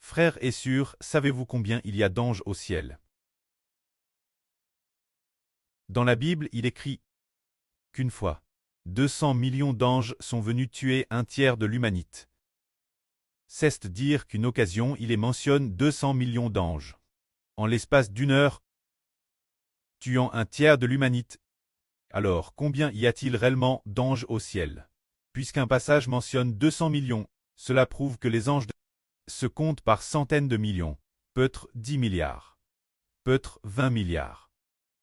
Frères et sœurs, savez-vous combien il y a d'anges au ciel? Dans la Bible, il écrit qu'une fois, 200 millions d'anges sont venus tuer un tiers de l'humanité. C'est dire qu'une occasion, il les mentionne 200 millions d'anges. En l'espace d'une heure, tuant un tiers de l'humanité. Alors, combien y a-t-il réellement d'anges au ciel? Puisqu'un passage mentionne 200 millions, cela prouve que les anges se comptent par centaines de millions, peut-être 10 milliards, peut-être 20 milliards,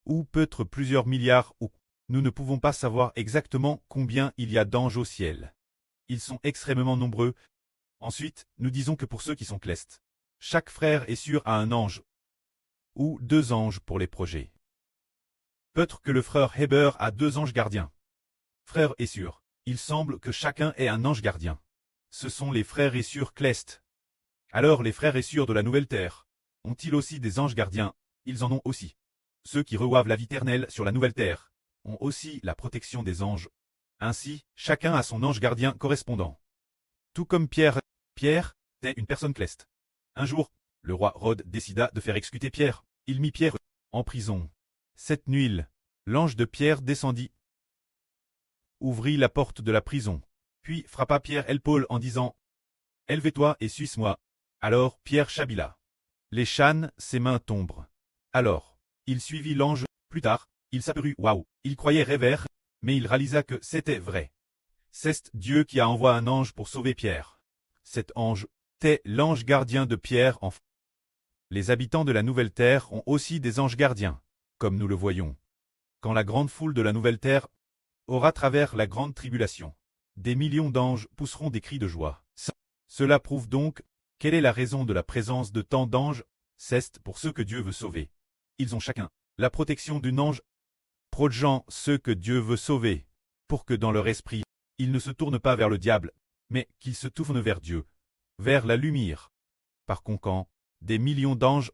ou peut-être plusieurs milliards, ou nous ne pouvons pas savoir exactement combien il y a d'anges au ciel. Ils sont extrêmement nombreux. Ensuite, nous disons que pour ceux qui sont célestes, chaque frère et sœur a un ange, ou 2 anges pour les projets. Peut-être que le frère Heber a 2 anges gardiens. Frères et sœurs, il semble que chacun ait un ange gardien. Ce sont les frères et sœurs célestes. Alors les frères et sœurs de la nouvelle terre ont-ils aussi des anges gardiens? Ils en ont aussi. Ceux qui reçoivent la vie éternelle sur la nouvelle terre ont aussi la protection des anges. Ainsi, chacun a son ange gardien correspondant. Tout comme Pierre est une personne céleste. Un jour, le roi Hérode décida de faire exécuter Pierre. Il mit Pierre en prison. Cette nuit, l'ange de Pierre descendit, ouvrit la porte de la prison, puis frappa Pierre et Paul en disant « Élevez-toi et suis-moi ». Alors Pierre chabila. Les chânes, ses mains tombent. Alors, il suivit l'ange. Plus tard, il s'aperçut, waouh, il croyait rêver, mais il réalisa que c'était vrai. C'est Dieu qui a envoyé un ange pour sauver Pierre. Cet ange était l'ange gardien de Pierre en Les habitants de la nouvelle terre ont aussi des anges gardiens, comme nous le voyons. Quand la grande foule de la nouvelle terre aura travers la grande tribulation, des millions d'anges pousseront des cris de joie. Cela prouve donc quelle est la raison de la présence de tant d'anges. C'est pour ceux que Dieu veut sauver. Ils ont chacun la protection d'un ange, protégeant ceux que Dieu veut sauver, pour que dans leur esprit, ils ne se tournent pas vers le diable, mais qu'ils se tournent vers Dieu, vers la lumière. Par conséquent, des millions d'anges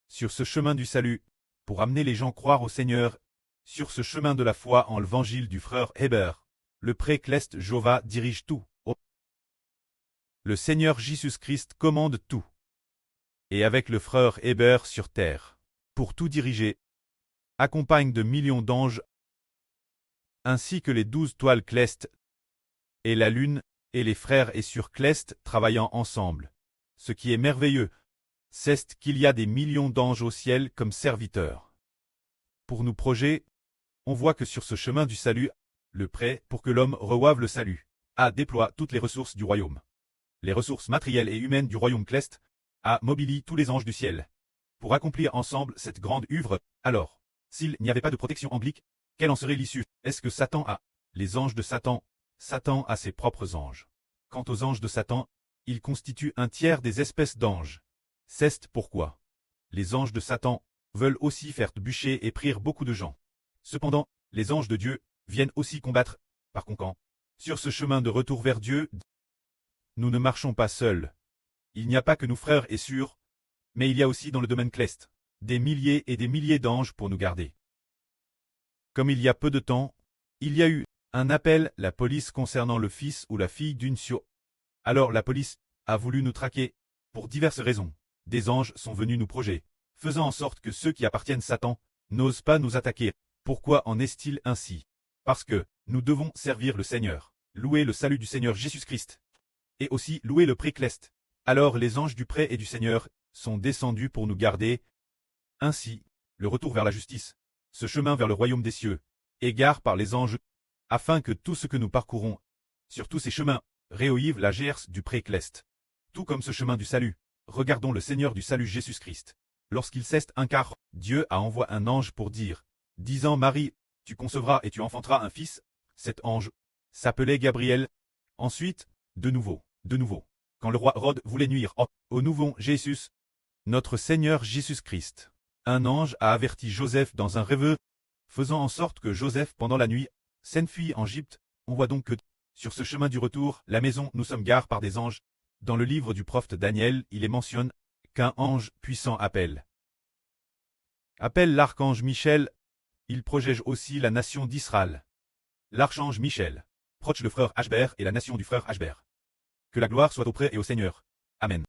sur ce chemin du salut, pour amener les gens à croire au Seigneur, sur ce chemin de la foi en l'évangile du frère Heber, le pré-céleste Jéhovah dirige tout. Le Seigneur Jésus-Christ commande tout. Et avec le frère Heber sur terre, pour tout diriger, accompagne de millions d'anges, ainsi que les 12 toiles célestes, et la lune, et les frères et sœurs célestes travaillant ensemble. Ce qui est merveilleux, c'est qu'il y a des millions d'anges au ciel comme serviteurs. Pour nous projets, on voit que sur ce chemin du salut, le prêt pour que l'homme reçoive le salut, déploie toutes les ressources du royaume. Les ressources matérielles et humaines du royaume céleste, mobilise tous les anges du ciel. Pour accomplir ensemble cette grande œuvre, alors, s'il n'y avait pas de protection angélique, quelle en serait l'issue? Est-ce que Satan a les anges de Satan? Satan a ses propres anges. Quant aux anges de Satan, ils constituent un tiers des espèces d'anges. C'est pourquoi les anges de Satan veulent aussi faire bûcher et prier beaucoup de gens. Cependant, les anges de Dieu viennent aussi combattre. Par conséquent, sur ce chemin de retour vers Dieu, nous ne marchons pas seuls. Il n'y a pas que nous frères et sœurs, mais il y a aussi dans le domaine céleste des milliers et des milliers d'anges pour nous garder. Comme il y a peu de temps, il y a eu un appel la police concernant le fils ou la fille d'une sœur. Alors la police a voulu nous traquer, pour diverses raisons. Des anges sont venus nous projeter, faisant en sorte que ceux qui appartiennent à Satan n'osent pas nous attaquer. Pourquoi en est-il ainsi? Parce que nous devons servir le Seigneur, louer le salut du Seigneur Jésus-Christ, et aussi louer le pré céleste. Alors les anges du pré et du Seigneur sont descendus pour nous garder. Ainsi, le retour vers la justice, ce chemin vers le royaume des cieux, égare par les anges, afin que tout ce que nous parcourons, sur tous ces chemins, réoïve la gerce du pré céleste. Tout comme ce chemin du salut, regardons le Seigneur du salut Jésus-Christ. Lorsqu'il cesse un quart, Dieu a envoyé un ange pour dire, disant Marie, tu concevras et tu enfanteras un fils. Cet ange s'appelait Gabriel. Ensuite, de nouveau, quand le roi Hérode voulait nuire au nouveau Jésus, notre Seigneur Jésus-Christ, un ange a averti Joseph dans un rêve, faisant en sorte que Joseph, pendant la nuit, s'enfuit en Égypte. On voit donc que, sur ce chemin du retour, la maison, nous sommes gardés par des anges. Dans le livre du prophète Daniel, il est mentionné qu'un ange puissant appelle l'archange Michel. Il protège aussi la nation d'Israël. L'archange Michel protège le frère Ashber et la nation du frère Ashber. Que la gloire soit auprès et au Seigneur. Amen.